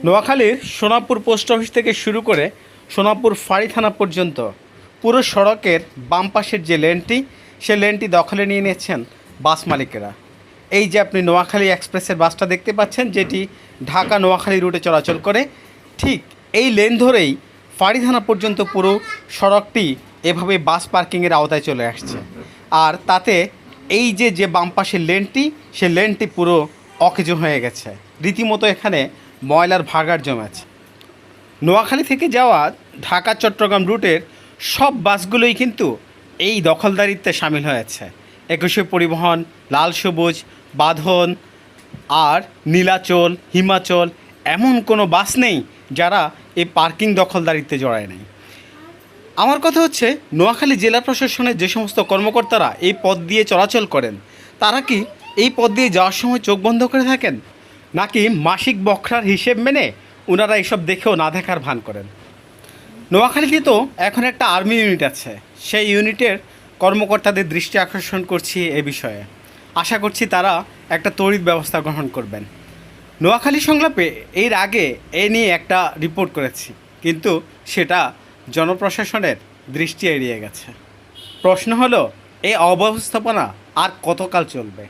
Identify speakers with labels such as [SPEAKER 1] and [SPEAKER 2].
[SPEAKER 1] নোয়াখালীর Sonapur post office থেকে শুরু করে সোনাপুর ফাঁড়ি থানা পর্যন্ত পুরো সড়কের বাম পাশের যে লেনটি সে লেনটি দখলে নিয়ে নিয়েছেন বাস মালিকেরা। এই যে আপনি নোয়াখালী এক্সপ্রেসের বাসটা দেখতে পাচ্ছেন, যেটি ঢাকা নোয়াখালী রুটে চলাচল করে, ঠিক এই লেন ধরেই ফাঁড়ি থানা পর্যন্ত পুরো সড়কটি এভাবে বাস পার্কিংয়ের আওতায় চলে আসছে। আর তাতে এই যে বাম পাশের লেনটি, সে লেনটি পুরো অকেজো হয়ে গেছে। রীতিমতো এখানে ময়লার ভাগাড় জমেছে। নোয়াখালী থেকে যাওয়া ঢাকা চট্টগ্রাম রুটের সব বাসগুলোই কিন্তু এই দখলদারিত্বে সামিল হয়েছে। একুশে পরিবহন, লাল সবুজ, বাঁধন আর নীলাচল, হিমাচল, এমন কোনো বাস নেই যারা এই পার্কিং দখলদারিত্বে জড়ায় নেই। আমার কথা হচ্ছে, নোয়াখালী জেলা প্রশাসনের যে সমস্ত কর্মকর্তারা এই পথ দিয়ে চলাচল করেন, তারা কি এই পথ দিয়ে যাওয়ার সময় চোখ বন্ধ করে থাকেন, নাকি মাসিক বখরার হিসেব মেনে ওনারা এসব দেখেও না দেখার ভান করেন? নোয়াখালীতে তো এখন একটা আর্মি ইউনিট আছে, সেই ইউনিটের কর্মকর্তাদের দৃষ্টি আকর্ষণ করছি এ বিষয়ে। আশা করছি তারা একটা তড়িৎ ব্যবস্থা গ্রহণ করবেন। নোয়াখালী সংলাপে এর আগে এ নিয়ে একটা রিপোর্ট করেছি, কিন্তু সেটা জনপ্রশাসনের দৃষ্টি এড়িয়ে গেছে। প্রশ্ন হলো, এই অব্যবস্থাপনা আর কতকাল চলবে?